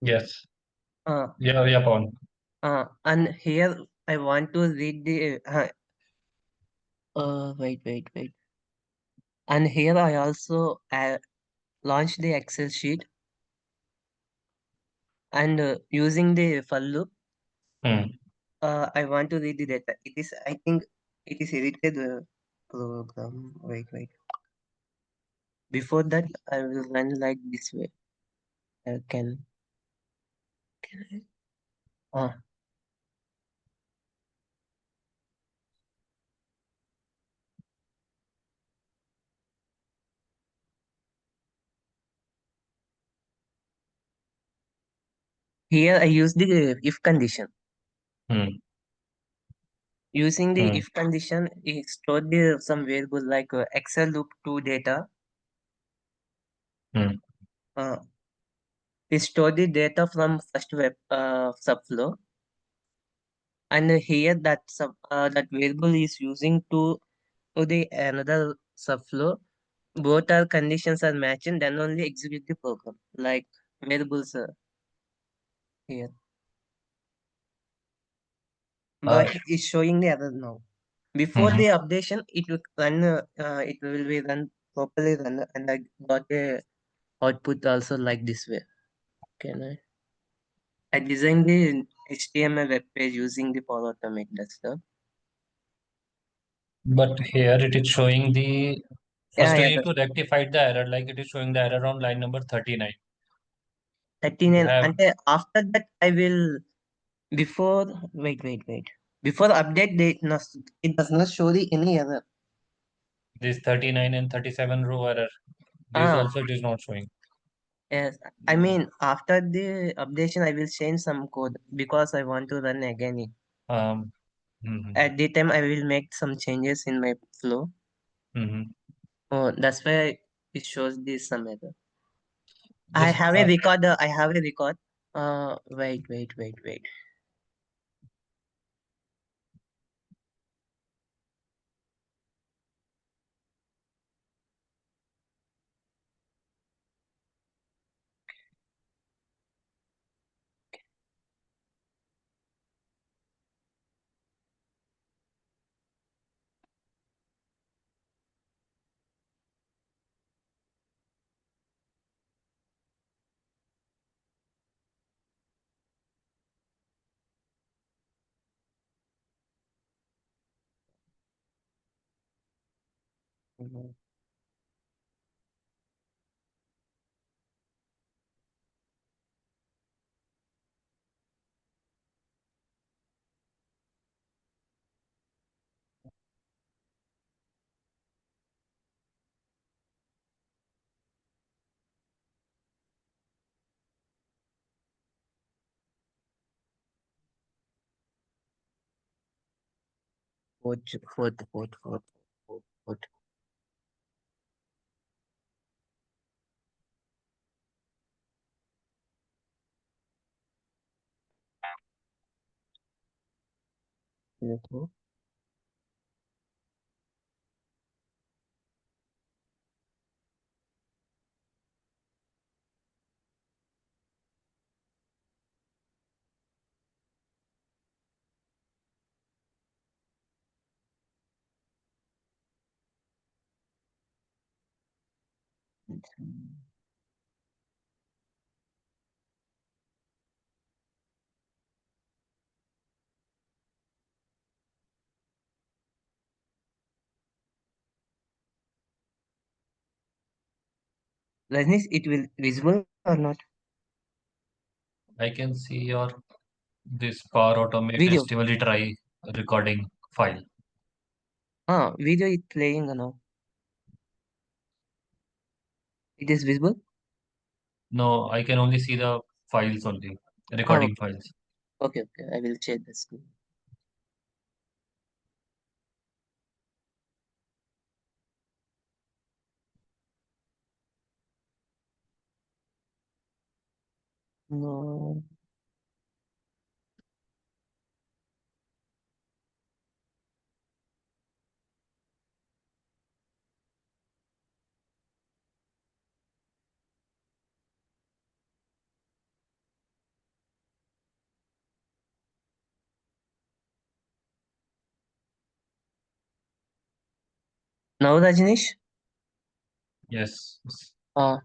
Yes. Uh, Yeah, yeah, Pawan. and here I want to read the wait. And here I also launched the Excel sheet and using the for loop, Hmm. I want to read the data. It is, I think, it is edited program. Wait. Before that, I will run like this way. Can I? Here I use the if condition. Hmm. Using the Hmm. if condition, it stored the some variable like Excel loop to data. Hmm. Uh, it stored the data from first web subflow, and here that variable is using to the another subflow. Both our conditions are matching, then only execute the program. Like variables here, but Uh, it's showing the error now. Before mhm. the updation, it will run. It will be run properly run, and I got a output also like this way. Can I designed the HTML web page using the Power Automate desktop. But here it is showing the Yeah, first you yeah, need the to rectify the error, like it is showing the error on line number 39. You 39. have And after that, I will before wait. Before update, it does not show the any error. this 39 and 37 row error. This Ah, also it is not showing. yes. I mean, after the updation, I will change some code because I want to run again it. Um, mhm, At the time, I will make some changes in my flow. mhm. Oh, that's why it shows this some error. I Just have a recorder. I have a record. Wait. Mhm. What? What? Rajnish, it will visible or not? I can see your this Power Automate Video. STL retry recording file. Video is playing now. It is visible. No, I can only see the files only, recording Okay. files. Okay. I will check the screen. No. Now, Rajnish, Yes. Yes. uh,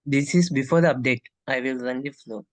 this is before the update. I will run the flow.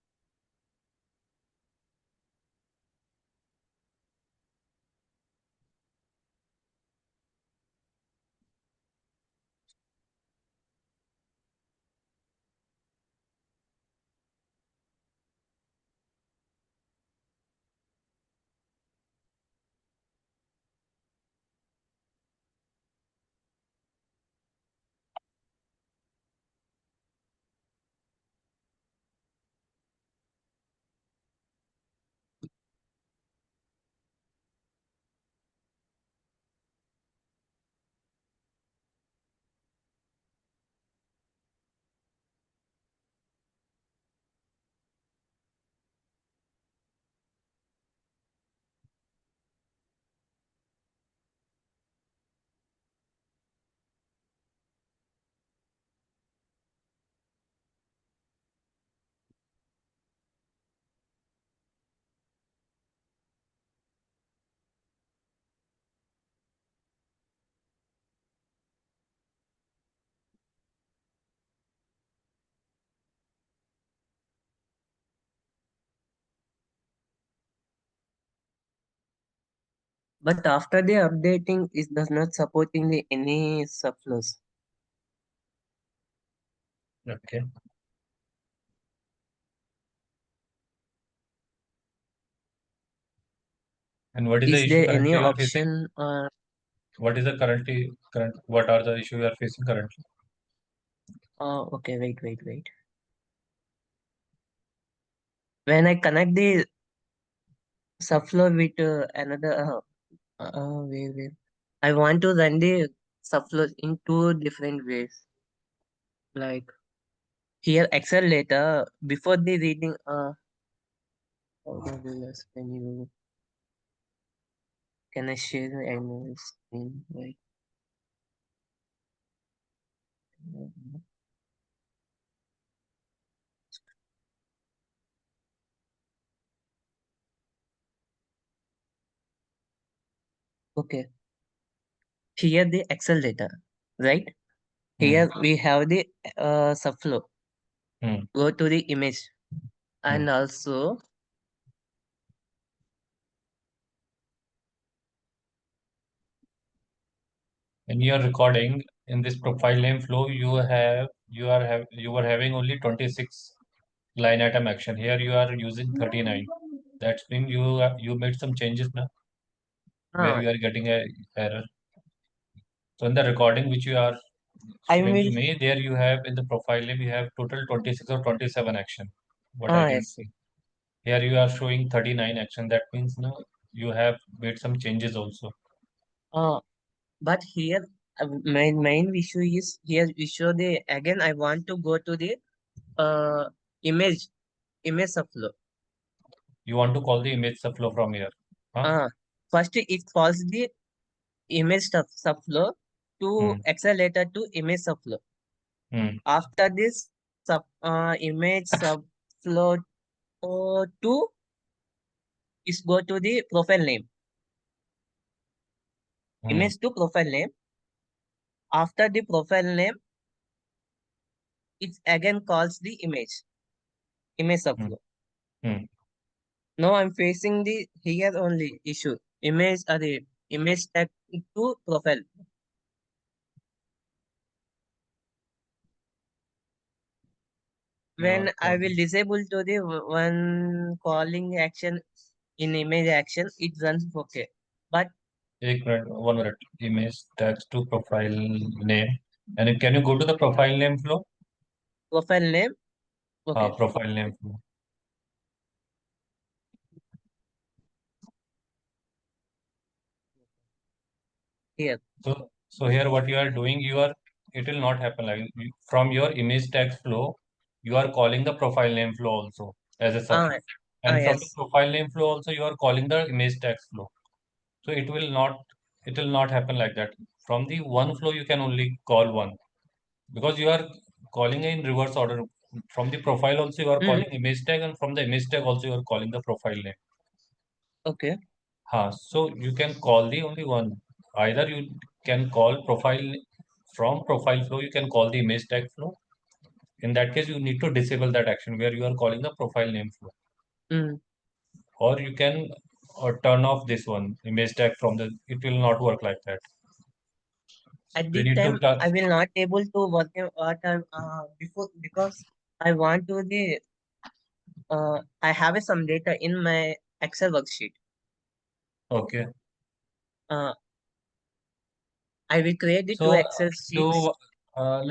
But after the updating, it does not supporting the any subflows. Okay. And what is the Is issue there any currently you are facing? option? What is the current? What are the issue you are facing currently? Okay, wait. When I connect the subflow with another, wait. I want to run the subflows in two different ways. Like here, Excel data before the reading. How will I explain you? Can I share the annual screen? Right. Okay. Here the Excel data, right? Hmm. Here we have the subflow. Hmm. Go to the image Hmm. and also In your recording, in this profile name flow, you were having only 26 line item action. Here you are using 39. That's mean you made some changes now where uh, you are getting a error. So in the recording which you are I showing to will me, there you have in the profile name you have total 26 or 27 action. What I can yes. see. Here you are showing 39 action. That means no, you have made some changes also. Uh, but here my main issue is here we show the again I want to go to the uh image image subflow. You want to call the image subflow from here. Huh? First it calls the image subflow to Hmm. accelerator to image subflow. Hmm. After this image subflow to is go to the profile name. Hmm. Image to profile name. After the profile name, it again calls the image Hmm. subflow. Hmm. Now I'm facing the here only issue. Image the image tag to profile. You are When I will calling. disable to the one calling action in image action, it runs okay. But एक minute, 1 minute. Image tags to profile name. And can you go to the profile name flow? profile name, okay, Profile name flow. here. So here what you are doing, it will not happen like from your image tags flow, you are calling the profile name flow also as a Ah, subflow. And from the yes. profile name flow also you are calling the image tags flow. So it will not happen like that. From the one flow you can only call one because you are calling in reverse order. From the profile also you are Mm, calling image tag and from the image tag also you are calling the profile name. okay. So you can call the only one. either you can call profile from profile flow, you can call the image tag flow. In that case, you need to disable that action where you are calling the profile name flow, Mm. or you can turn off this one image tag from the. It will not work like that. At We this need to time, turn. I will not able to work in what I before because I want to the I have some data in my Excel worksheet. Okay. Uh, I will create the two So Excel sheets. do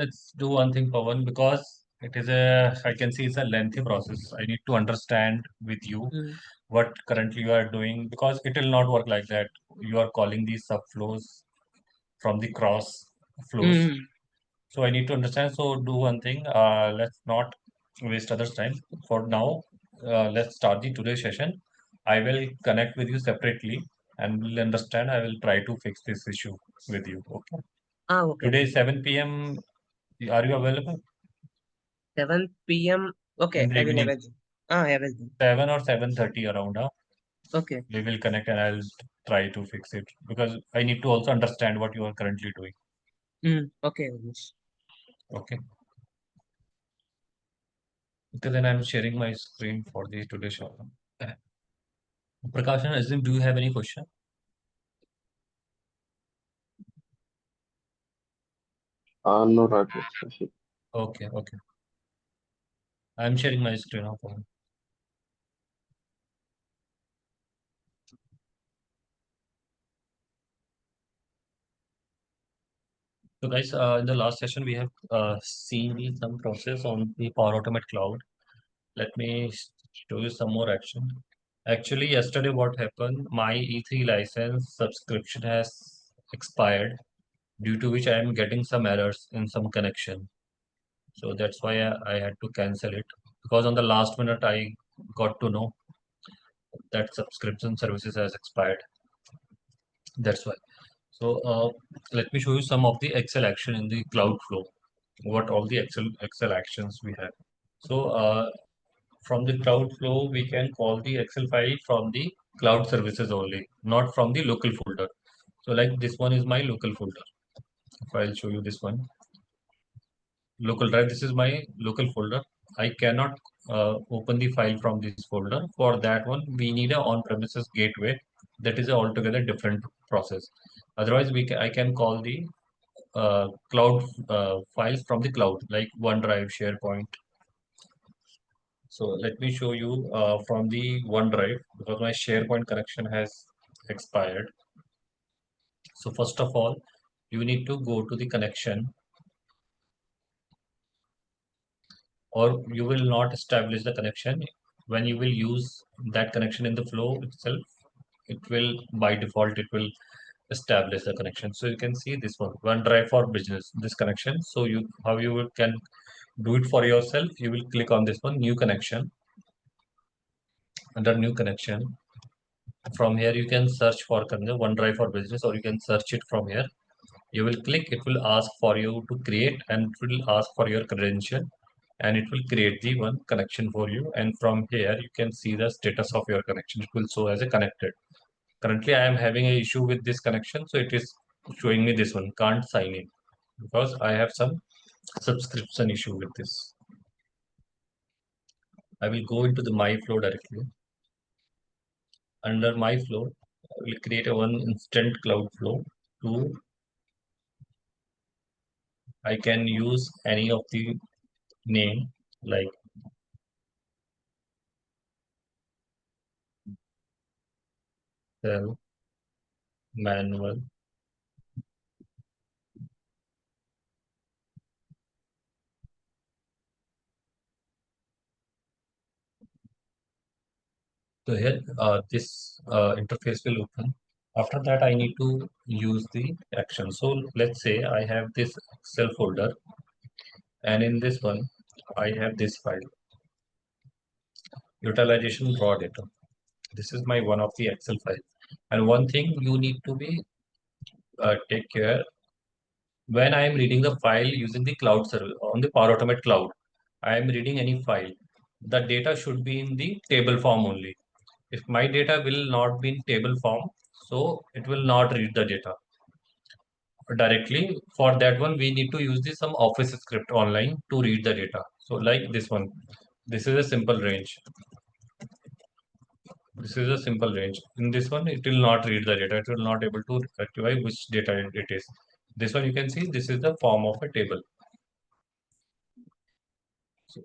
let's do one thing, Pawan, because it is a I can see it's a lengthy process. I need to understand with you Mm. what currently you are doing because it will not work like that. You are calling these subflows from the cross flows. Mm. So I need to understand. So do one thing. Let's not waste others' time. For now, let's start the today's session. I will connect with you separately and will understand. I will try to fix this issue with you. Okay. Okay. Today, 7 p.m. Are you available 7 p.m. Okay, in the I will evening? available. Available. 7 or 7:30 around. Okay. We will connect and I'll try to fix it because I need to also understand what you are currently doing. Okay, Ramesh. Okay. Okay, then I'm sharing my screen for the today's show. Prakash and Azim, do you have any question? No, Rajesh. Shashi. Okay, okay. I'm sharing my screen now. So guys, in the last session, we have seen some process on the Power Automate Cloud. Let me show you some more action. Actually, yesterday what happened, my E3 license subscription has expired, due to which I am getting some errors in some connection. So that's why I had to cancel it. Because on the last minute, I got to know that subscription services has expired. That's why. So let me show you some of the Excel action in the cloud flow. What all the Excel actions we have. So from the cloud flow, we can call the Excel file from the cloud services only, not from the local folder. So like this one is my local folder. If I'll show you this one, local drive, this is my local folder. I cannot open the file from this folder. For that one, we need a on-premises gateway. That is a altogether different process. Otherwise, I can call the cloud files from the cloud, like OneDrive, SharePoint. So let me show you from the OneDrive because my SharePoint connection has expired. So first of all, you need to go to the connection, or you will not establish the connection. When you will use that connection in the flow itself, it will by default it will establish the connection. So you can see this one, OneDrive for Business, this connection. So you how you can do it for yourself. You will click on this one, new connection. Under new connection, from here you can search for OneDrive for Business, or you can search it from here. You will click, it will ask for you to create, and it will ask for your credential, and it will create the one connection for you. And from here you can see the status of your connection. It will show as a connected. Currently I am having a issue with this connection, so it is showing me this one, can't sign in, because I have some subscription issue with this. I will go into the my flow directly. Under my flow, I will create a one instant cloud flow. To I can use any of the name, like cell, manual. So here, this interface will open. After that, I need to use the action. So let's say I have this Excel folder, and in this one, I have this file, utilization raw data. This is my one of the Excel file. And one thing you need to be take care, when I am reading the file using the cloud server on the Power Automate cloud, I am reading any file. The data should be in the table form only. If my data will not be in table form, so it will not read the data. directly. For that one, we need to use this some Office script online to read the data. So like this one, this is a simple range. This is a simple range. In this one, it will not read the data. It will not able to rectify which data it is. This one you can see this is the form of a table. So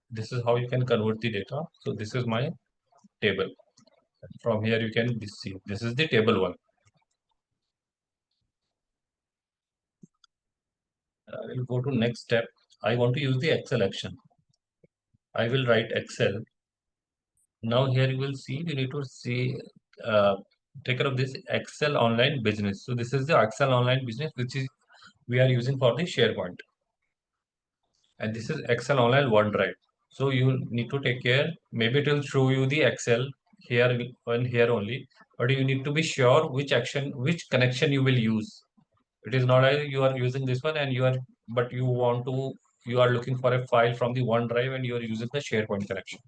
this is how you can convert the data. So this is my table. From here you can see this is the table one. I will go to next step. I want to use the Excel action. I will write Excel. Now here you will see you need to see take care of this Excel online business. So this is the Excel online business which is we are using for the SharePoint, and this is Excel online OneDrive. So you need to take care. Maybe it will show you the Excel here and here only, but you need to be sure which action, which connection you will use. It is not like you are using this one and you are, but you want to, you are looking for a file from the OneDrive and you are using the SharePoint connection.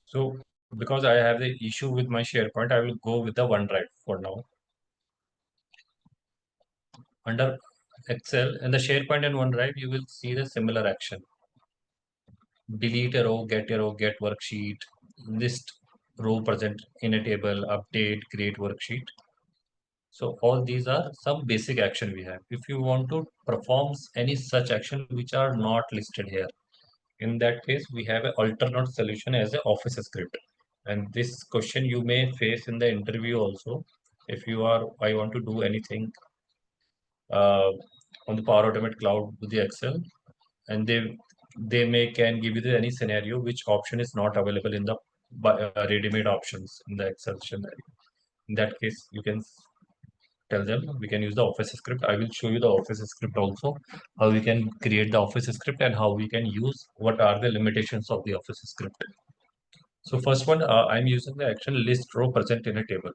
So because I have the issue with my SharePoint, I will go with the OneDrive for now. Under Excel and the SharePoint and OneDrive, you will see the similar action. Delete a row, get worksheet, list row present in a table, update, create worksheet. So all these are some basic action we have. If you want to perform any such action which are not listed here, in that case, we have an alternate solution as a Office script. And this question you may face in the interview also. If you are, I want to do anything uh, on the Power Automate Cloud with the Excel, and they may can give you the, any scenario which option is not available in the ready-made options in the Excel scenario. In that case, you can tell them we can use the Office script. I will show you the Office script also, how we can create the Office script and how we can use what are the limitations of the Office script. So first one, I'm using the action list row present in a table.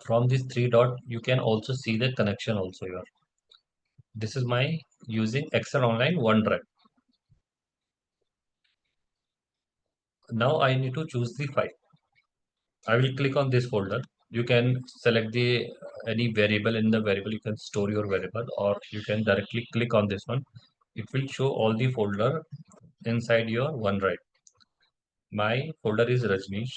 From this three dot, you can also see the connection also here. This is my using Excel Online OneDrive. Now I need to choose the file. I will click on this folder. You can select the any variable. In the variable you can store your variable, or you can directly click on this one. It will show all the folder inside your OneDrive. My folder is Rajneesh.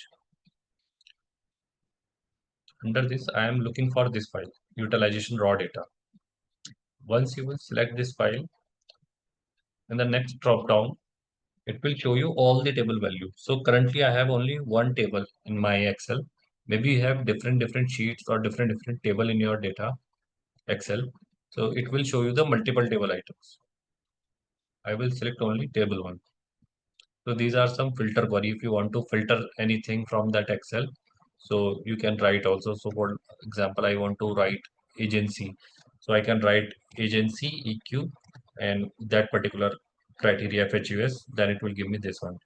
Under this, I am looking for this file, utilization raw data. Once you will select this file, in the next drop down, it will show you all the table value. So currently I have only one table in my Excel. Maybe you have different sheets or different table in your data Excel. So it will show you the multiple table items. I will select only table one. So these are some filter query if you want to filter anything from that Excel. So you can write also. So for example, I want to write agency. So I can write agency EQ and that particular criteria FHUS, then it will give me this one.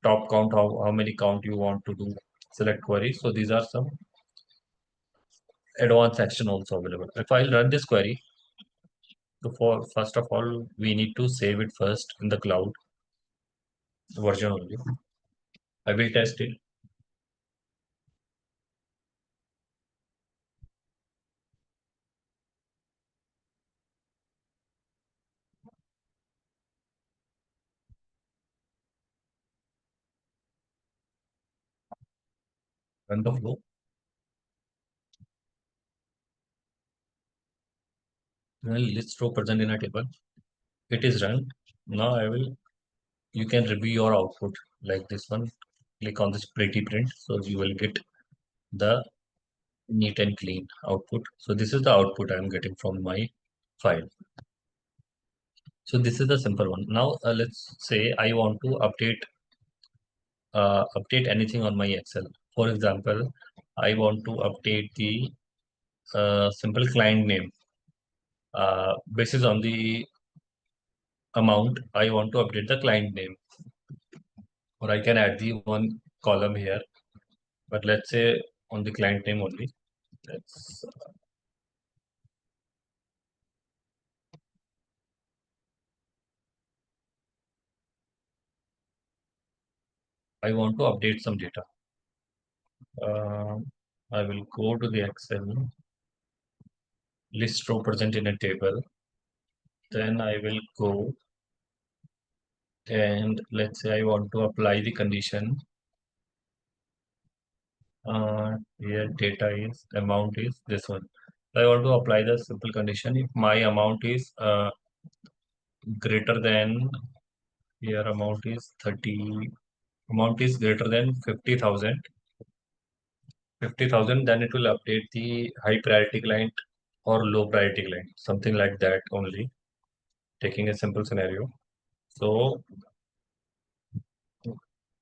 Top count, how many count you want to do, select query. So these are some advanced action also available. If I run this query, so for first of all, we need to save it first in the cloud version only. I will test it. Run the flow. Then list row present in a table. It is run. Now I will, you can review your output like this one. Click on this pretty print. So you will get the neat and clean output. So this is the output I am getting from my file. So this is the simple one. Now let's say I want to update anything on my Excel. For example, I want to update the simple client name. Basis on the amount, I want to update the client name, or I can add the one column here. But let's say on the client name only. Let's I want to update some data. Uh, I will go to the Excel. list row present in a table. Then I will go and let's say I want to apply the condition. Here data is, amount is this one. I want to apply the simple condition. If my amount is greater than, here amount is 30, amount is greater than 50,000, then it will update the high priority client or low priority client, something like that only, taking a simple scenario. So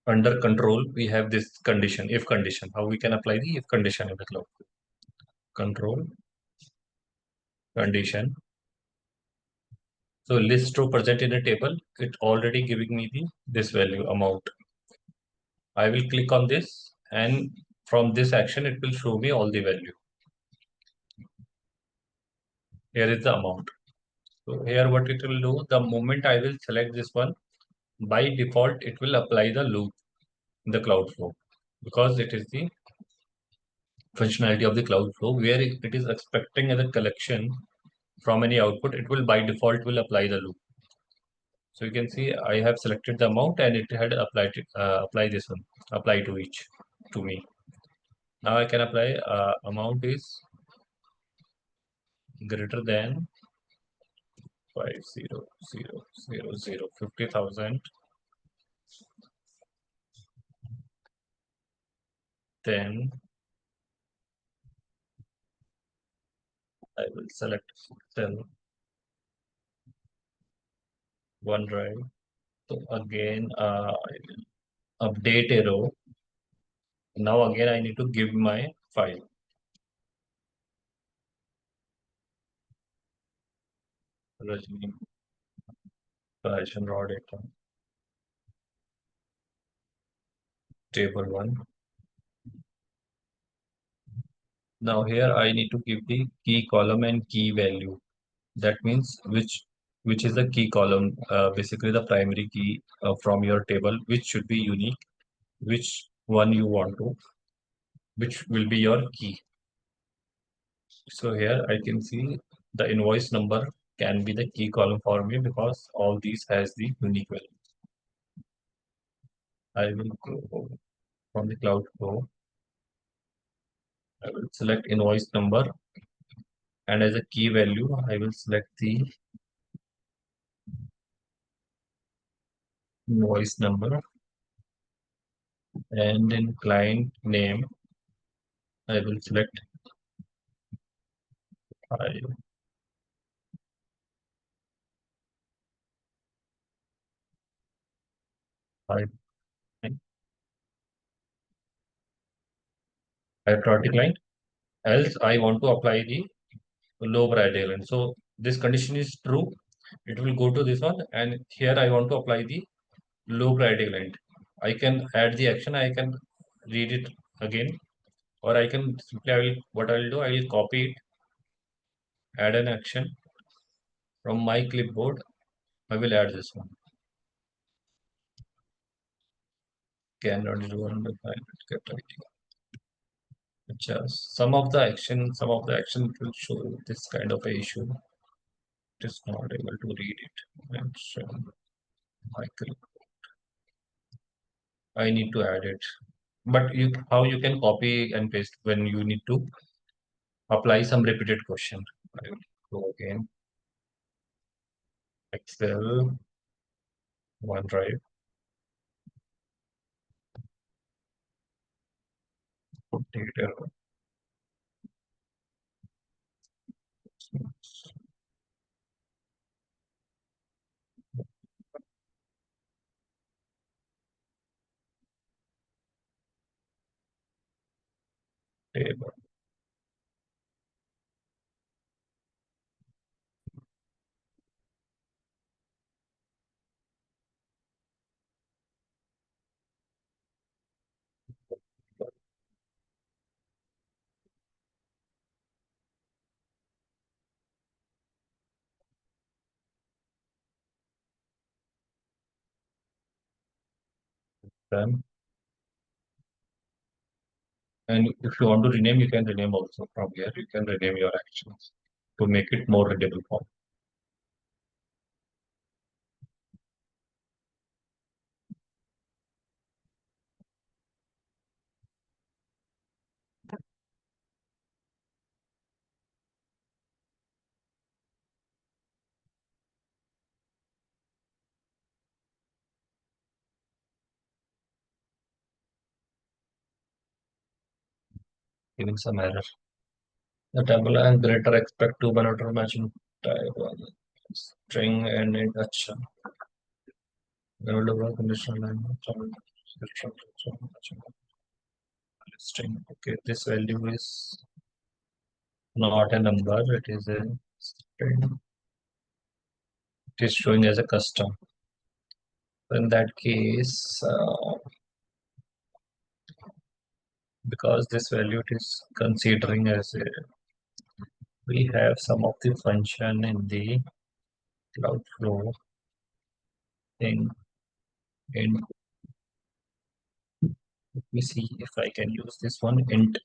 under control, we have this condition, if condition. How we can apply the if condition in the cloud? Control condition. So list row present in a table, it already giving me the this value amount. I will click on this, and from this action, it will show me all the value. Here is the amount. So here what it will do, the moment I will select this one, by default, it will apply the loop in the Cloudflow because it is the functionality of the Cloudflow where it is expecting as a collection from any output, it will by default will apply the loop. So you can see I have selected the amount and it had applied apply this one, apply to each to me. Now I can apply amount is greater than 50,000, 50,000. Then I will select cell OneDrive. So again, I will update a row. Now again, I need to give my file. Rajni version raw data table 1. Now here I need to give the key column and key value. That means which is the key column, basically the primary key from your table, which should be unique, which one you want to, which will be your key. So here I can see the invoice number can be the key column for me because all these has the unique value. I will go from the Cloudflow. I will select invoice number, and as a key value, I will select the invoice number, and in client name, I will select I. I priority client. Else, I want to apply the low priority client. So this condition is true. It will go to this one, and here I want to apply the low priority client. I can add the action. I can read it again, or I can simply what I will do. I will copy it, add an action from my clipboard. I will add this one. Cannot do under get ID. Just some of the action will show this kind of a issue. It is not able to read it. Action. Michael. I need to add it. But how you can copy and paste when you need to apply some repeated question. I will go again. Excel, OneDrive, data, table. Then, and if you want to rename, you can rename also from here. You can rename your actions. to make it more readable form. Giving some error. The table and greater expect to monitor matching type on string and in action. Available conditional line string. Okay, this value is not a number, it is a string. It is showing as a custom. In that case, because this value it is considering as a, we have some of the function in the Cloudflow thing. And let me see if I can use this one int.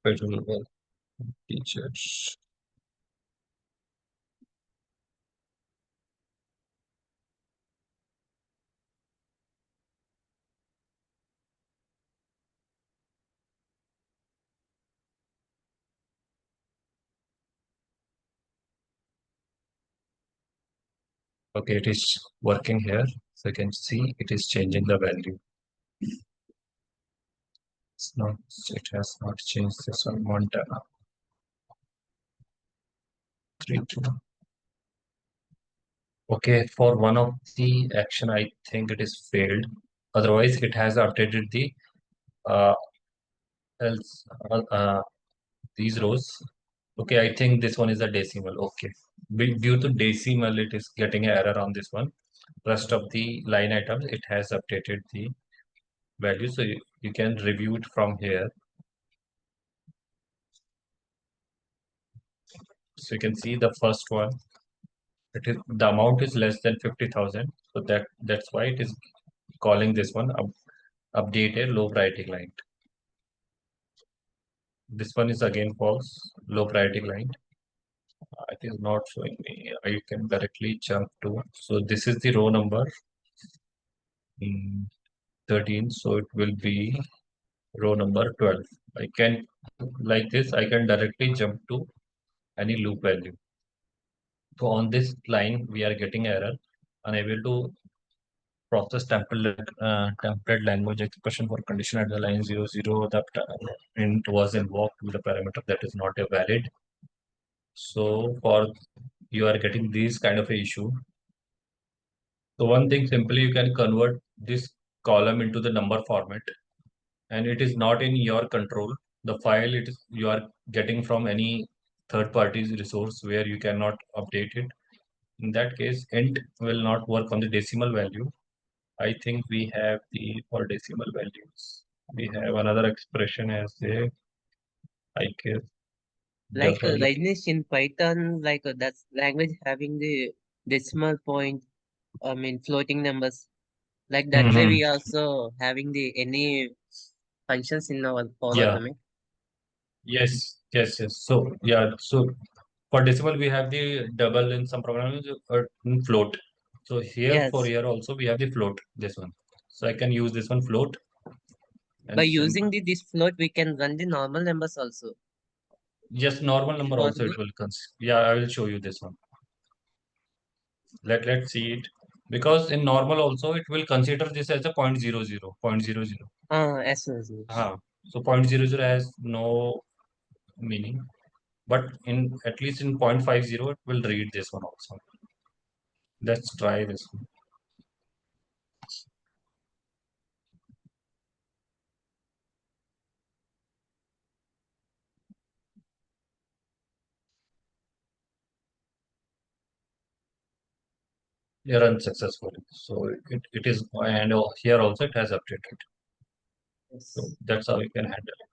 Visual features. Okay, it is working here. So you can see it is changing the value. It's not, it has not changed this one, Montana. 3, 2. Okay, for one of the action, I think it is failed. Otherwise, it has updated the uh, else these rows. Okay, I think this one is a decimal. Okay, due to decimal, it is getting an error on this one. Rest of the line items, it has updated the value, so you can review it from here. So you can see the first one. It is the amount is less than 50,000, so that's why it is calling this one updated low priority line. This one is again false, low priority line. It is not showing me. I can directly jump to. So this is the row number 13. So it will be row number 12. I can, like this, I can directly jump to any loop value. So on this line, we are getting error, unable to process template language expression for condition at the line 0, 0. The int was invoked with a parameter that is not a valid. So for you are getting this kind of a issue. So one thing, simply you can convert this column into the number format, and it is not in your control. The file it is you are getting from any third party's resource where you cannot update it. In that case, int will not work on the decimal value. I think we have the for decimal values. We have another expression as a, I guess, Like double. Rajneesh, in Python, like that's language having the decimal point, I mean floating numbers. Like that way, Mhm. we also having the any functions in our for our Yeah. domain. Yes. Yes. Yes. So yeah. So for decimal, we have the double in some programs in float. So here for Yes, here also we have the float. This one. So I can use this one float by and using this float, we can run the normal numbers also. Yes, normal number also Possible? it will yeah, I will show you this one. Let's see it. Because in normal also it will consider this as a 0.00, 0.00. As well as yes. So 0.00 has no meaning, but in at least in 0.50 it will read this one also. Let's try this one. You're unsuccessful. So it is, and here also it has updated. So Yes. that's how you can handle it.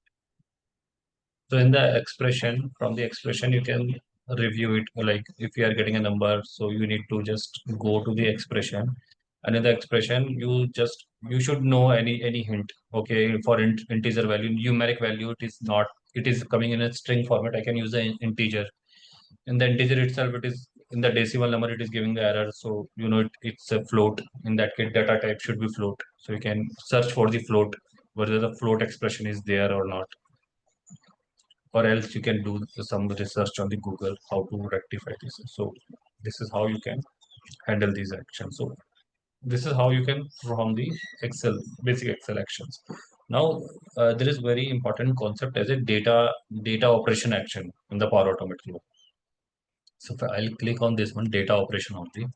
So in the expression, from the expression, you can review it. Like if you are getting a number, so you need to just go to the expression, and in the expression, you should know any hint. Okay, for integer value, numeric value, it is not. It is coming in a string format. I can use the integer. In the integer itself, it is in the decimal number. It is giving the error. So you know it's a float. In that case, data type should be float. So you can search for the float, whether the float expression is there or not, or else you can do some research on the Google how to rectify this. So this is how you can handle these actions. So this is how you can perform the Excel basic Excel actions. Now there is very important concept as a data operation action in the Power Automate flow. So if I'll click on this one, data operation only,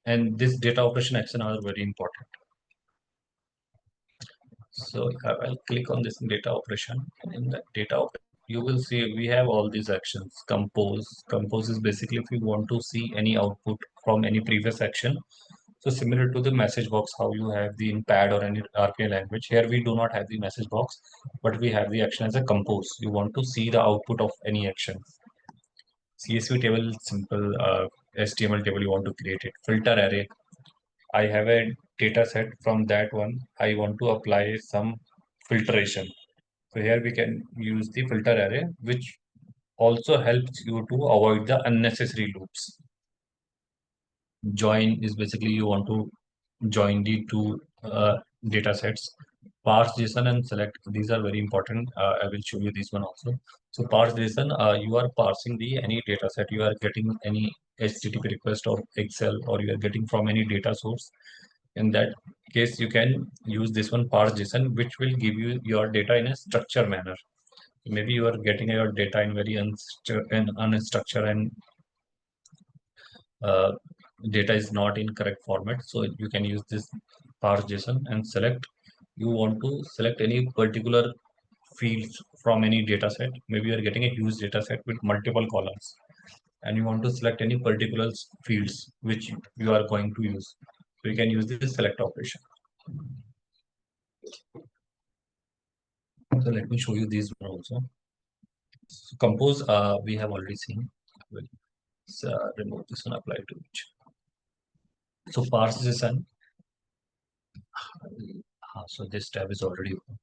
and this data operation action are very important. So I'll click on this data operation. In the data operation, you will see we have all these actions. Compose. Compose is basically if you want to see any output from any previous action. So similar to the message box, how you have the in pad or any RPA language. Here we do not have the message box, but we have the action as a compose. You want to see the output of any action. CSV table, simple HTML table you want to create it. Filter array. I have a data set from that one. I want to apply some filtration. So here we can use the filter array, which also helps you to avoid the unnecessary loops. Join is basically you want to join the two data sets. Parse JSON and select. These are very important. I will show you this one also. So parse JSON, you are parsing the any data set. You are getting any HTTP request or Excel, or you are getting from any data source. In that case, you can use this one parse JSON, which will give you your data in a structured manner. Maybe you are getting your data in very unstructured and uh, data is not in correct format. So you can use this parse JSON and select. You want to select any particular fields from any data set. Maybe you are getting a huge data set with multiple columns, and you want to select any particular fields which you are going to use. So you can use this select operation. So let me show you these one also. So compose, we have already seen. Remove this one, apply to which. So parse JSON. So this tab is already open.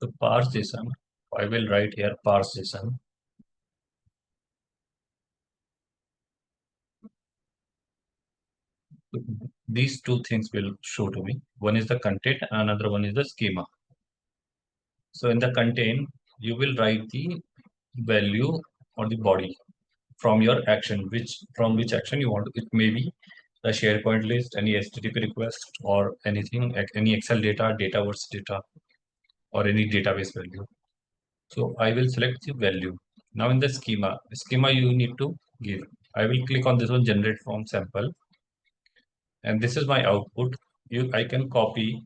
The parse JSON, I will write here parse JSON. These two things will show to me. One is the content, and another one is the schema. So in the content, you will write the value or the body from your action, from which action you want to. It may be the SharePoint list, any HTTP request, or anything, any Excel data, Dataverse data, or any database value. So I will select the value. Now in the schema you need to give. I will click on this one, generate from sample, and this is my output. I can copy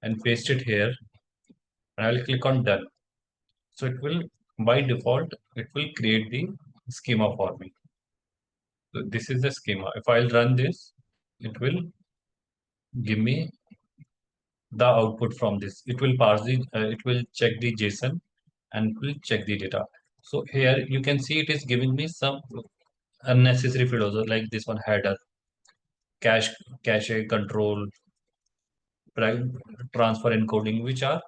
and paste it here, and I will click on done. So it will, by default, it will create the schema for me. So this is the schema. If I'll run this, it will give me the output from this. It will it will check the JSON and will check the data. So here you can see it is giving me some unnecessary fields like this one, header, cache, cache control, transfer encoding, which are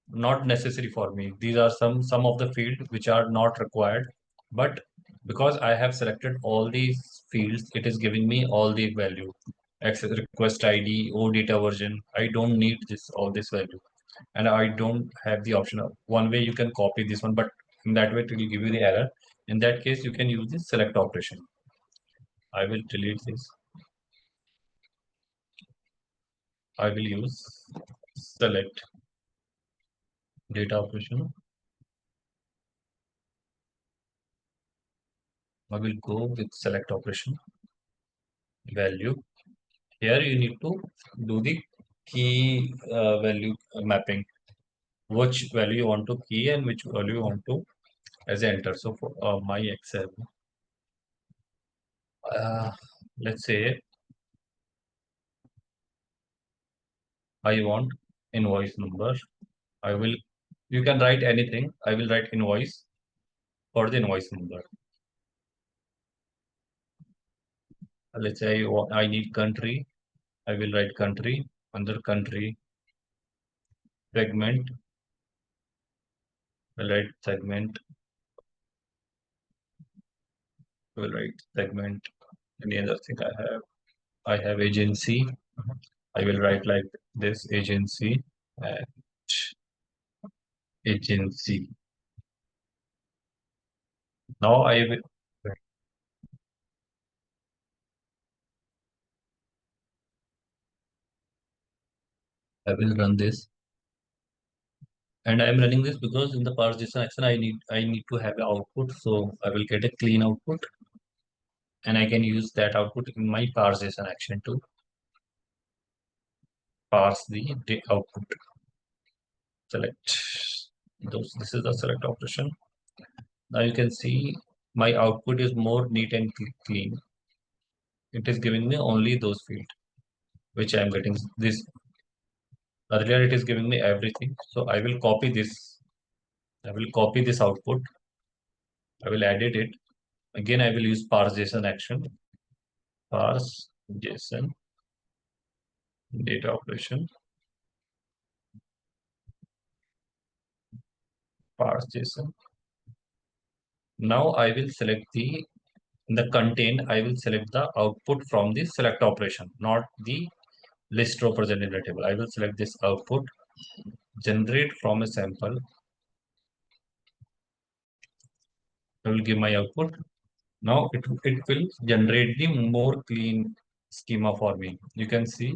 not necessary for me. These are some of the fields which are not required, but because I have selected all these fields, it is giving me all the value. access request ID, O data version. I don't need all this value, and I don't have the option of one way you can copy this one, but in that way it will give you the error. In that case, you can use the select operation. I will delete this. I will use select data operation. I will go with select operation value. Here you need to do the key value mapping. Which value you want to key and which value you want to as enter. So for my Excel, uh, let's say I want invoice number. I will. You can write anything. I will write invoice for the invoice number. Let's say I need country. I will write country. Under country segment, I will write segment. I will write segment. Any other thing I have? I have agency. I will write like this agency and agency. Now I will run this, and I'm running this because in the parse.json action I need to have an output, so I will get a clean output, and I can use that output in my parse.json action to parse the output. Select those. This is the select operation. Now you can see my output is more neat and clean. It is giving me only those fields which I am getting. This earlier it is giving me everything. So I will copy this. I will copy this output. I will edit it. Again, I will use parse.json action. Parse.json data operation. Parse.json. Now I will select in the contain, I will select the output from the select operation, not the list row present in the table. I will select this output, generate from a sample. I will give my output. Now it will generate the more clean schema for me. You can see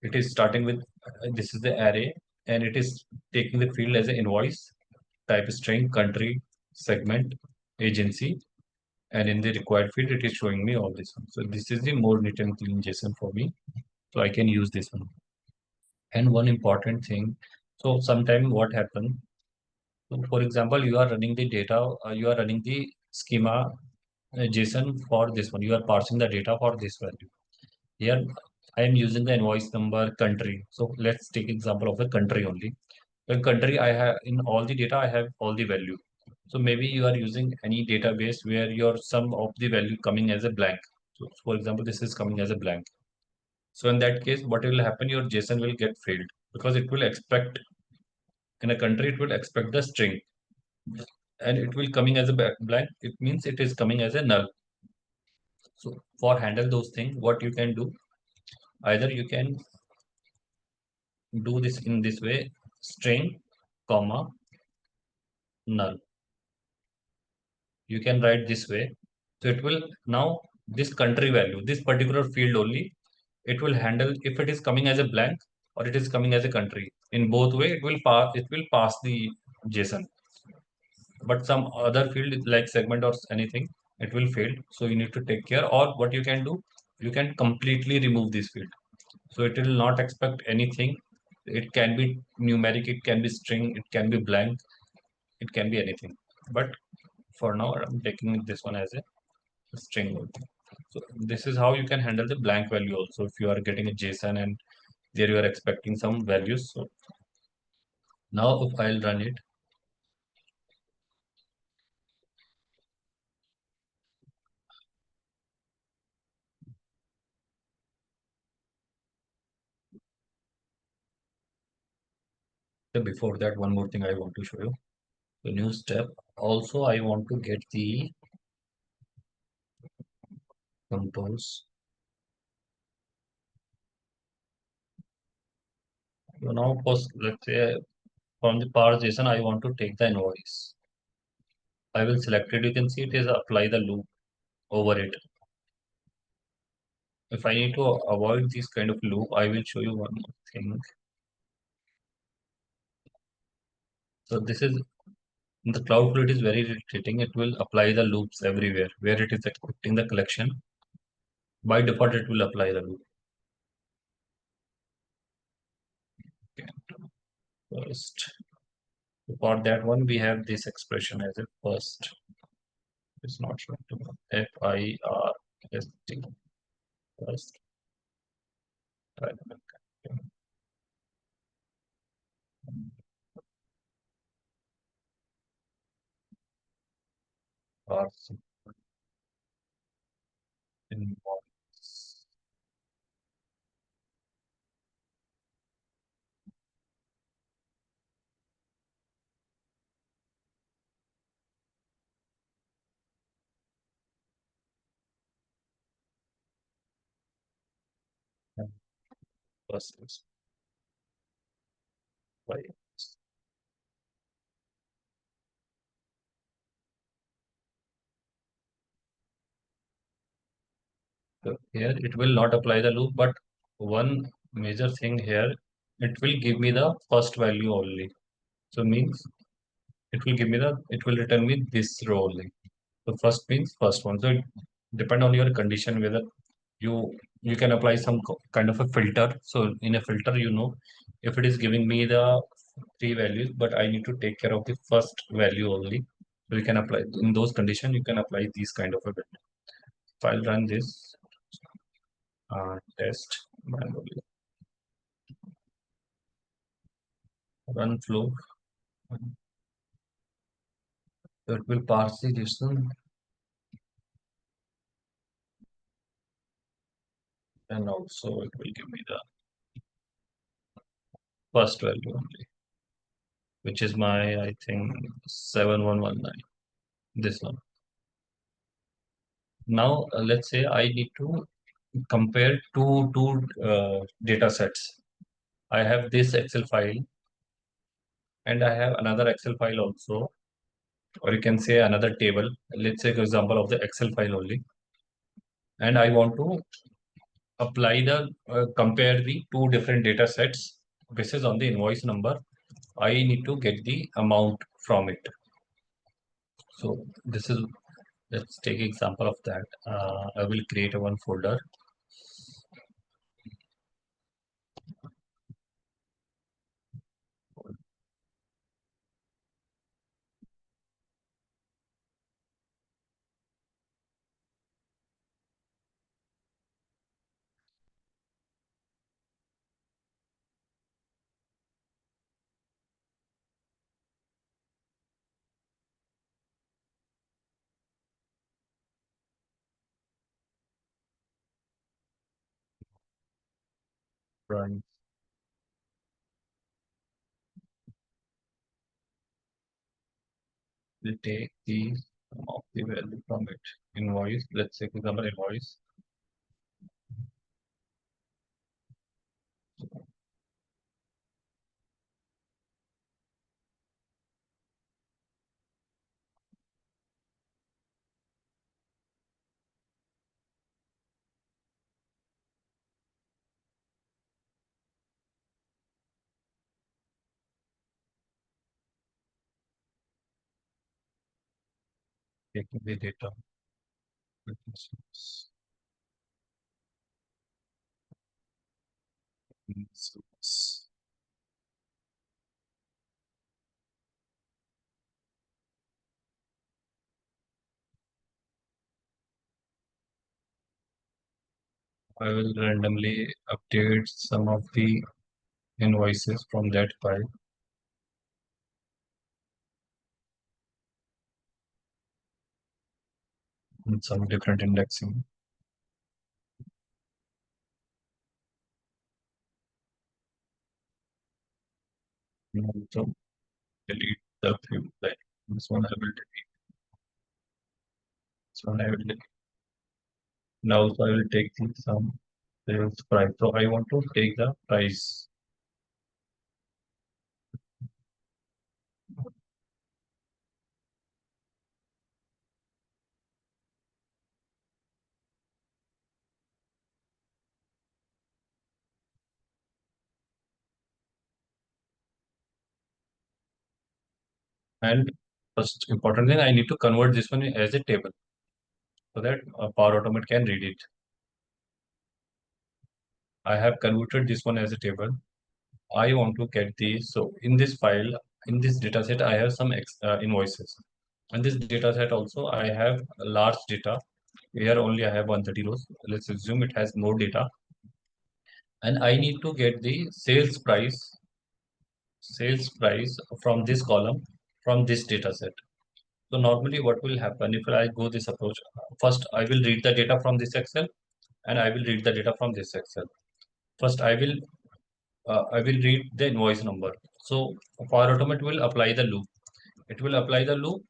it is starting with this is the array, and it is taking the field as an invoice, type string, country, segment, agency, and in the required field it is showing me all this one. So this is the more neat and clean JSON for me, so I can use this one. And one important thing, so sometime what happen, so for example, you are running the data, you are running the schema JSON for this one, you are parsing the data for this value. Here I am using the invoice number, country. So let's take example of the country only. In country, I have in all the data I have all the value. So maybe you are using any database where your sum of the value coming as a blank. So for example, this is coming as a blank. So in that case, what will happen? Your JSON will get failed because it will expect in a country, it will expect the string, and it will coming as a blank. It means it is coming as a null. So for handle those things, what you can do, either you can do this in this way, string, comma, null. You can write this way. So it will now this country value, this particular field only, it will handle if it is coming as a blank or it is coming as a country. In both way, it will pass the JSON. But some other field like segment or anything, it will fail. So you need to take care. Or what you can do, you can completely remove this field. So it will not expect anything. It can be numeric, it can be string, it can be blank, it can be anything. But for now, I'm taking this one as a string only. So this is how you can handle the blank value also. If you are getting a JSON and there you are expecting some values. So now if I'll run it, so before that, one more thing I want to show you. The new step. Also, I want to get the compose. So now post, let's say from the parse JSON, I want to take the invoice. I will select it. You can see it is apply the loop over it. If I need to avoid this kind of loop, I will show you one more thing. So this is the Cloudflare, it is very irritating. It will apply the loops everywhere where it is expecting the collection. By default, it will apply the loop. Okay. First, for that one, we have this expression as a first. It's not showing to me. FIRST. First. Right. Parse invoice. First is by. So here it will not apply the loop, but one major thing here, it will give me the first value only. So means it will return me this row only. So first means first one. So it depend on your condition whether you can apply some kind of a filter. So in a filter, if it is giving me the three values, but I need to take care of the first value only. So you can apply in those conditions. You can apply these kind of a filter. If I'll run this test manually, run flow, so it will parse the JSON and also it will give me the first value only, which is my, I think, 7119, this one. Now, let's say I need to compare two data sets. I have this Excel file and I have another Excel file also, or you can say another table. Let's say, for example, of the Excel file only. And I want to apply compare the two different data sets. This is on the invoice number. I need to get the amount from it. So this is, let's take example of that. I will create a one folder. Run. We'll take the sum of the value from it. Invoice, let's say for example invoice. Taking the data. Source. I will randomly update some of the invoices from that file. In some different indexing. And also delete the few, like this one I will delete. This one I will delete. Now so I will take the sum sales price. So I want to take the price. And first important thing, I need to convert this one as a table so that Power Automate can read it. I have converted this one as a table. I want to get these. So in this file, in this data set, I have some invoices. And this data set also, I have a large data. Here only I have 130 rows. Let's assume it has more data. And I need to get the sales price from this column, from this data set. So normally what will happen if I go this approach, first I will read the data from this Excel and I will read the data from this Excel. First I will read the invoice number. So Power Automate will apply the loop. It will apply the loop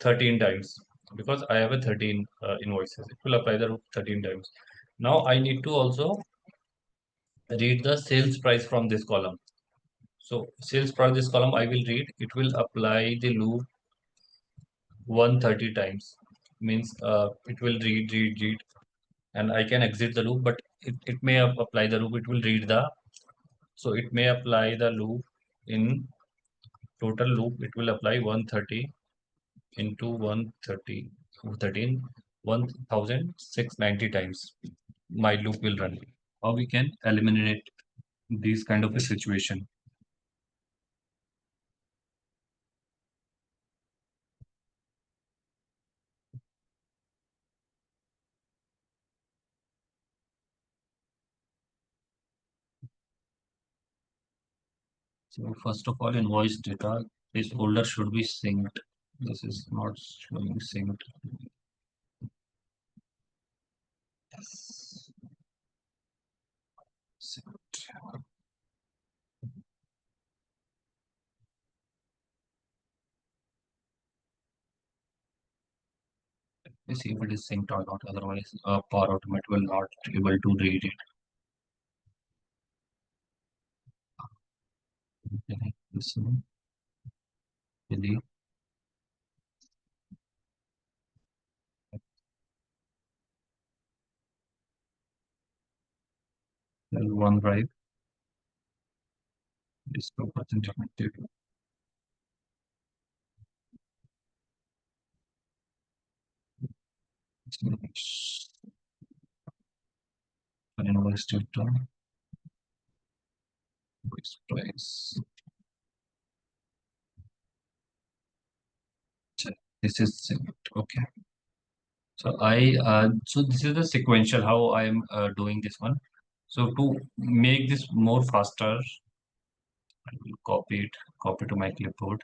13 times because I have a 13 invoices. It will apply the loop 13 times. Now I need to also read the sales price from this column. So sales price this column I will read. It will apply the loop 130 times. Means it will read, and I can exit the loop, but it may apply the loop. It will read the, so it may apply the loop in total loop. It will apply 130 into 130, 13, 1690 times. My loop will run. How we can eliminate these kind of a situation? So first of all, invoice data, this folder should be synced. This is not showing synced. Synced. Let's see if it is synced or not. Otherwise, Power Automate will not able to read it. Okay, this one. Delete. OneDrive. This wasn't connected. Invoice data. Invoice price. Check. This is synced. Okay. So so this is the sequential how I am doing this one. So to make this more faster, I will copy to my clipboard.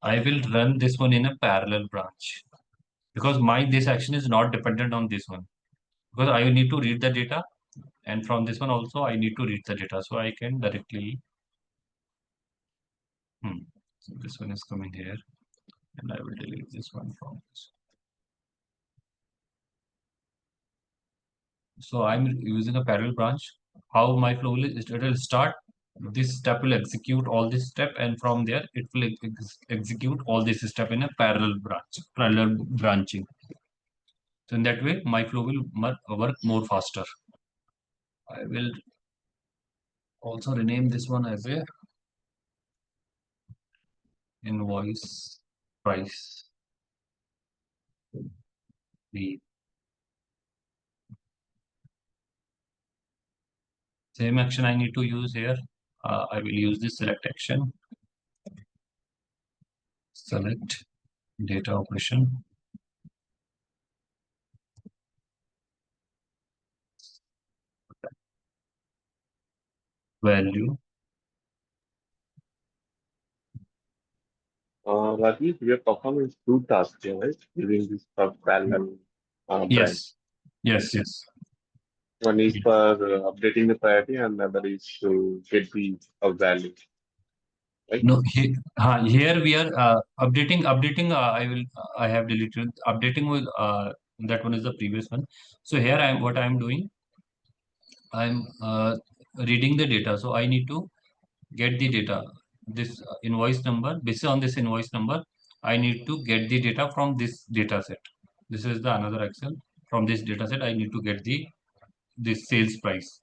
I will run this one in a parallel branch because this action is not dependent on this one, because I need to read the data, and from this one also I need to read the data, so I can directly so this one is coming here, and I will delete this one from this. So I'm using a parallel branch. How my flow will, it will start, this step will execute all this step, and from there it will execute all this step in a parallel branching. So in that way, my flow will work more faster. I will also rename this one as a invoice price. The same action I need to use here. I will use this select action. Select data operation. Value. Rajeev, we are performing two tasks here, right? During this parallel branch. Yes. One is for updating the priority, and the other is to get the value. Right? No, here we are updating. I have deleted updating with that one is the previous one. So here what I am doing. I'm reading the data. So I need to get the data. This invoice number. Based on this invoice number, I need to get the data from this data set. This is the another Excel. From this data set, I need to get this sales price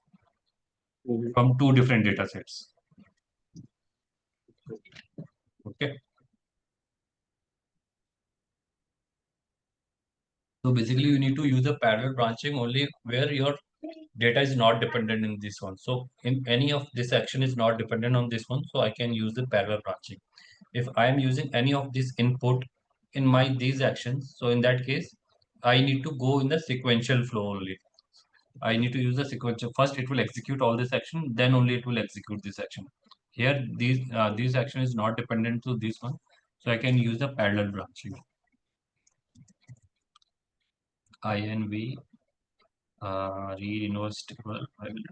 from two different data sets. Okay. So basically, you need to use the parallel branching only where your data is not dependent in this one. So in any of this action is not dependent on this one, so I can use the parallel branching. If I am using any of this input in my these actions, so in that case, I need to go in the sequential flow only. I need to use the sequential. First, it will execute all this action, then only it will execute this action. Here, these action is not dependent to this one, so I can use the parallel branching. INV read invoice table, I will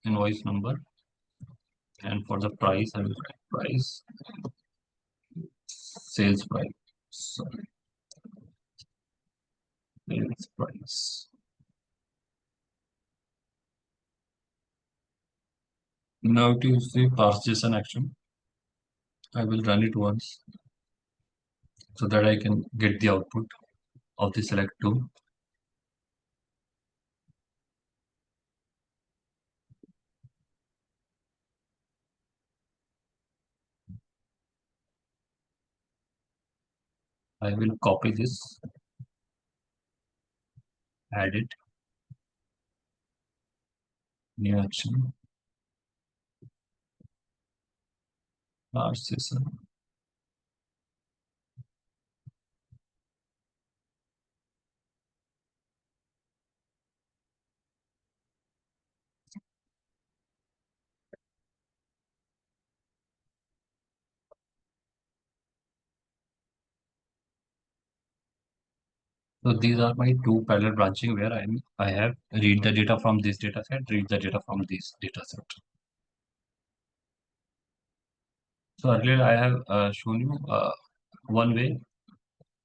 invoice number, and for the price, I will write price, sales price, sorry, sales price. Now to use the parse JSON action, I will run it once so that I can get the output of the select two. I will copy this, add it, new action, parse JSON. So these are my two parallel branching where I have read the data from this data set, read the data from this data set. So earlier I have shown you one way.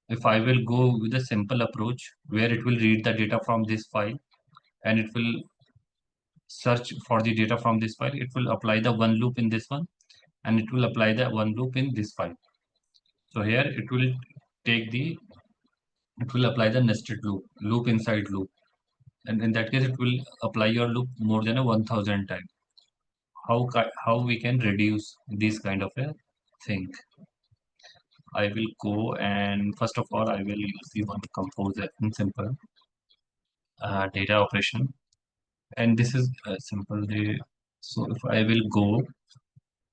If I will go with a simple approach where it will read the data from this file and it will search for the data from this file, it will apply the one loop in this one and it will apply the one loop in this file. So here it will apply the nested loop inside loop. And in that case, it will apply your loop more than a 1000 times. How we can reduce this kind of a thing? I will go and first of all, I will use the one compose in simple data operation. And this is simple. So if I will go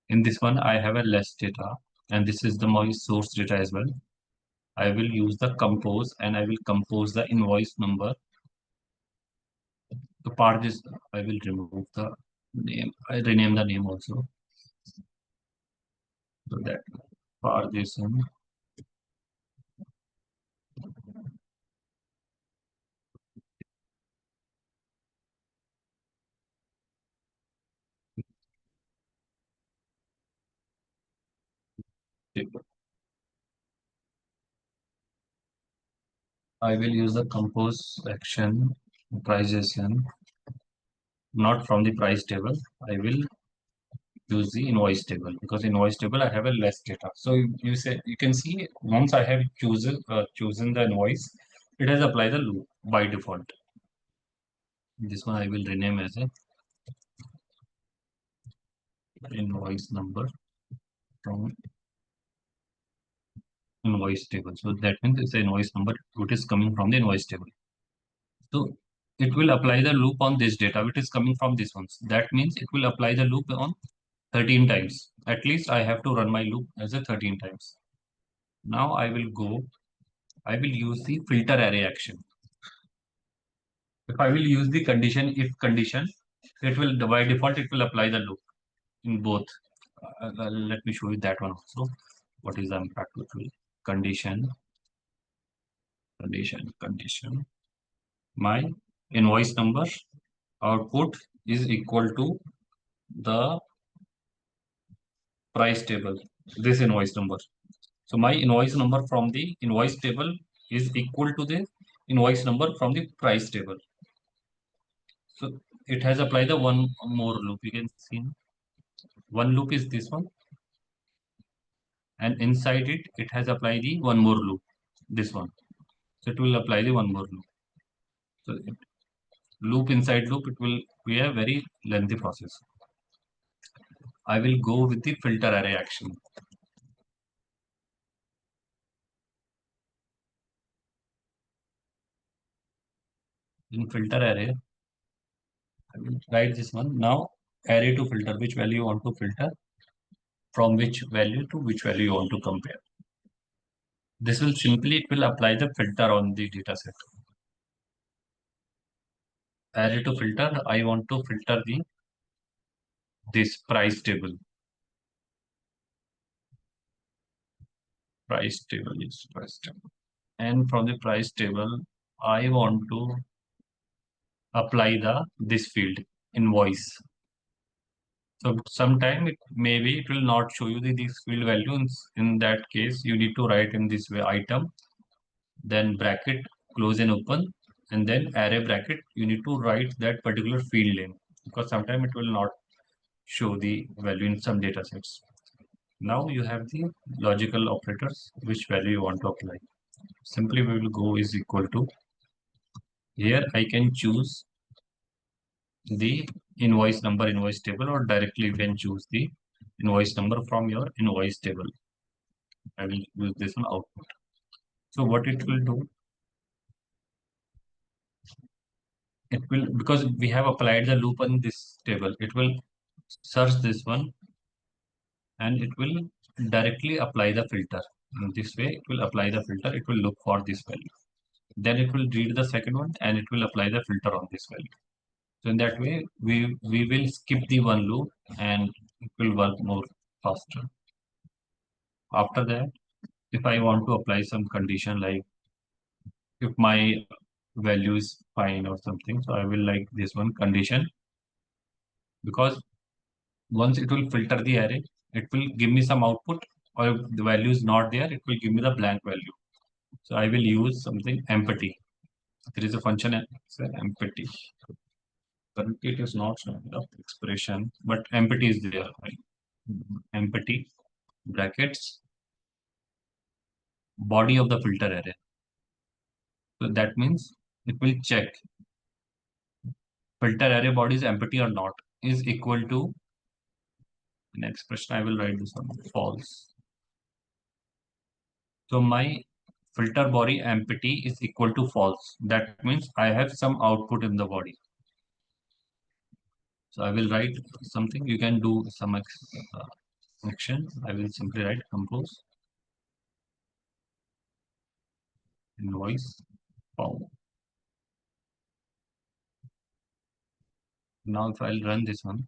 in this one, I have a less data and this is the my source data as well. I will use the compose and I will compose the invoice number. The part is I will remove the name. I rename the name also. So that part is table. I will use the compose action pricing, not from the price table. I will use the invoice table because invoice table I have a less data. So you can see once I have chosen the invoice, it has applied the loop by default. This one I will rename as a invoice number from invoice table. So that means it's the invoice number which is coming from the invoice table. So it will apply the loop on this data which is coming from this one. That means it will apply the loop on 13 times. At least I have to run my loop as a 13 times. Now I will use the filter array action. If I will use the condition if condition, it will by default it will apply the loop in both. Let me show you that one also. What is the impact which will condition. My invoice number output is equal to the price table. This invoice number. So my invoice number from the invoice table is equal to the invoice number from the price table. So it has applied the one more loop. You can see one loop is this one, and inside it has applied the one more loop, this one. So it will apply the one more loop. So loop inside loop, it will be a very lengthy process. I will go with the filter array action. In filter array, I will write this one. Now array to filter, which value you want to filter, from which value to which value you want to compare. This will simply, it will apply the filter on the data set. Array to filter, I want to filter this price table. Price table is price table. And from the price table, I want to apply this field invoice. So sometime maybe it will not show you this field value. In that case, you need to write in this way item, then bracket, close and open, and then array bracket. You need to write that particular field name because sometimes it will not show the value in some data sets. Now you have the logical operators, which value you want to apply. Simply we will go is equal to, here I can choose the invoice number invoice table, or directly you can choose the invoice number from your invoice table. I will use this one output. So what it will do, it will, because we have applied the loop on this table, it will search this one and it will directly apply the filter. In this way, it will apply the filter, it will look for this value. Then it will read the second one and it will apply the filter on this value. So in that way, we will skip the one loop and it will work more faster. After that, if I want to apply some condition, like if my value is fine or something, so I will like this one condition, because once it will filter the array, it will give me some output, or if the value is not there, it will give me the blank value. So I will use something empty. There is a function empty. Currently it is not showing the expression, but empty is there, right? Empty brackets body of the filter array. So that means it will check filter array body is empty or not, is equal to an expression. I will write this one false. So my filter body empty is equal to false. That means I have some output in the body. So I will write something. You can do some action. I will simply write compose invoice found. Now if I'll run this one,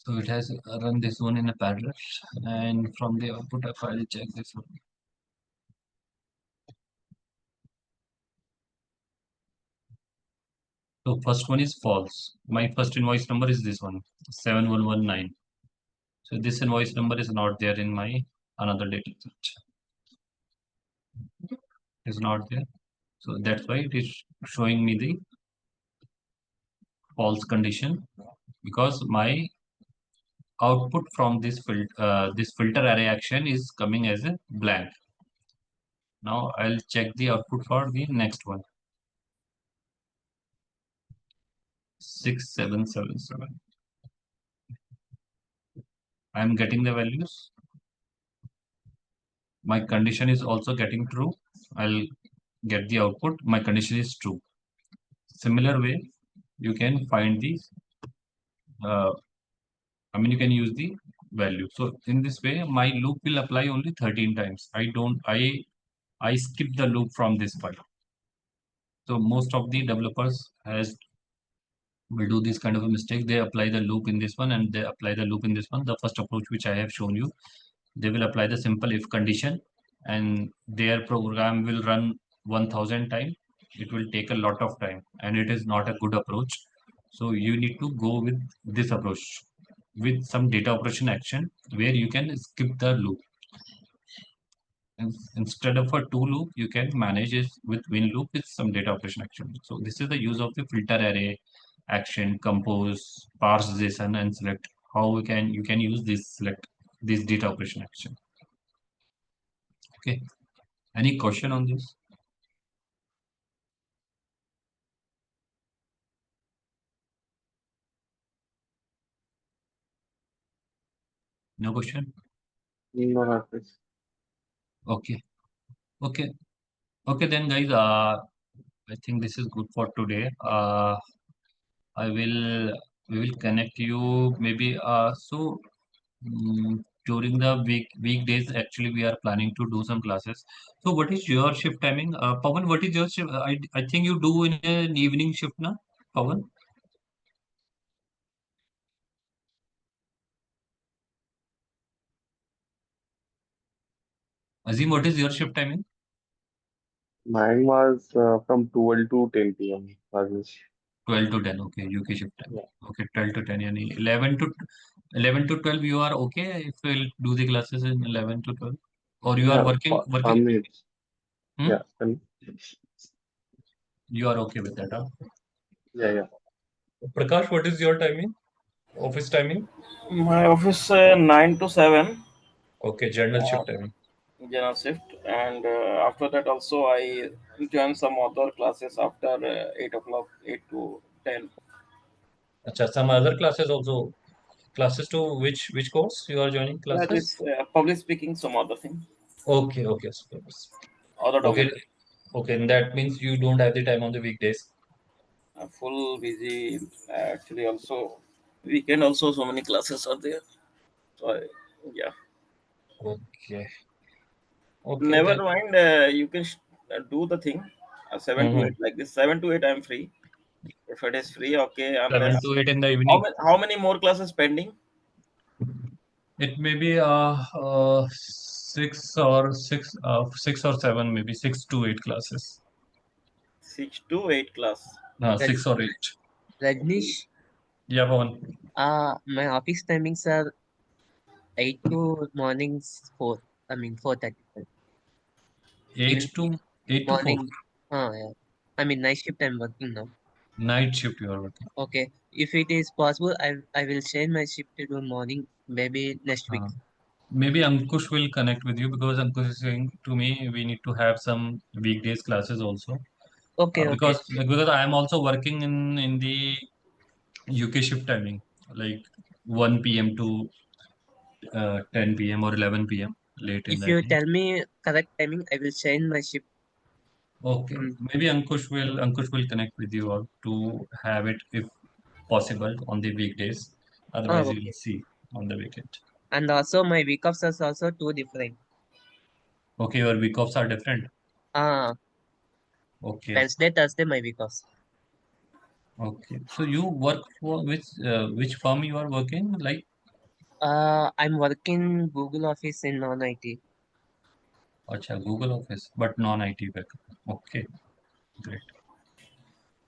so it has run this one in a parallel, and from the output if I'll check this one. So first one is false. My first invoice number is this one, 7119. So this invoice number is not there in my another data set. Is not there. So that's why it is showing me the false condition, because my output from this filter array action is coming as a blank. Now I'll check the output for the next one. 6777. I'm getting the values. My condition is also getting true. I'll get the output. My condition is true. Similar way, you can find these. You can use the value. So in this way, my loop will apply only 13 times. I skip the loop from this part. So most of the developers will do this kind of a mistake. They apply the loop in this one and they apply the loop in this one. The first approach which I have shown you, they will apply the simple if condition and their program will run 1000 times. It will take a lot of time and it is not a good approach. So you need to go with this approach with some data operation action where you can skip the loop. And instead of a two loop, you can manage it with win loop with some data operation action. So this is the use of the filter array action, compose, parse JSON, and select how you can use this select this data operation action. Okay. Any question on this? No question? No, Rakesh. Okay. Okay. Okay then guys, I think this is good for today. I will we will connect you maybe during the weekdays actually we are planning to do some classes. So what is your shift timing? Pawan, what is your shift? I think you do in an evening shift na, Pawan? Azim, what is your shift timing? Mine was from 12 to 10 p.m. Rakesh. 12 to 10. Okay, UK shift time. Yeah. Okay, 12 to 10. Yani 11 to 12 you are okay if we'll do the classes in 11 to 12? Or you are Yeah, working? family. Hmm? Yeah, and You are okay with that, huh? yeah, yeah. Prakash, what is your timing? Office timing? My office 9 to 7 Okay, general uh, shift timing. general shift, and after that also I join some other classes after 8 o'clock, 8 to 10. Acha, some other classes also. Classes to which course you are joining That classes? is public speaking, some other thing, Okay, okay, other okay, domain. okay. And that means you don't have the time on the weekdays. Full busy actually. Also, weekend also so many classes are there. So yeah, Okay, okay never then. mind. You can do the thing. 7 to 8 Mm-hmm. like this. 7 to 8 I'm free. If it is free, okay. Seven Unless to eight in the evening. how many more classes pending? It may be six or seven, maybe 6 to 8 classes. 6 to 8 class. Raj- 6 or 8. Rajnish, Yeah, Pawan. my office timings are 8 to mornings 4. I mean 4:30. Eight Even to eight to four. morning. Yeah. I mean night shift I'm working now. Night shift you are working. Okay. If it is possible, I will change my shift to morning maybe next week. Maybe Ankush will connect with you because Ankush is saying to me we need to have some weekdays classes also. Okay, okay. Because I am also working in the UK shift timing, like 1 p.m. to 10 p.m. or 11 p.m. late in If the you evening. tell me correct timing, I will change my shift. Okay, maybe Ankush will connect with you all to have it if possible on the weekdays. Otherwise, you will Okay. see on the weekend. And also my week offs are also two different. Okay, your week offs are different. Ah, Okay, Wednesday, Thursday, my week offs. okay. So you work for which firm you are working? Like, I'm working Google Office in non-IT. acha, Google Office, but non-IT back. Okay, great.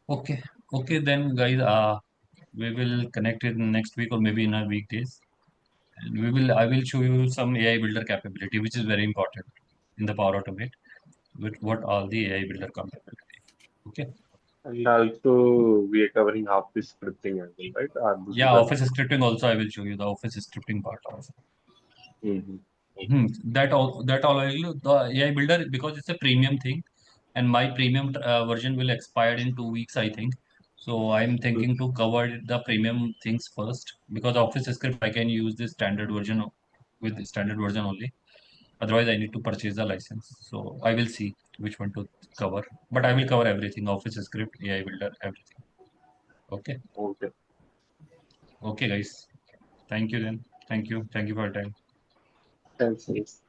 Okay, okay then, guys. We will connect in next week or maybe in our weekdays. And I will show you some AI builder capability, which is very important in the Power Automate with what all the AI builder capability. Okay. And also we are covering half this scripting as well, right? This is Yeah, the Office scripting also I will show you the Office scripting part also. Mhm. The AI builder because it's a premium thing, and my premium version will expire in 2 weeks, I think. So I'm Mhm. thinking to cover the premium things first because Office script I can use the standard version with the standard version only. Otherwise, I need to purchase the license. So I will see which one to cover. But I will cover everything: Office script, AI builder, everything. Okay. Okay. Okay, guys. Thank you then. Thank you. Thank you for your time. Thanks.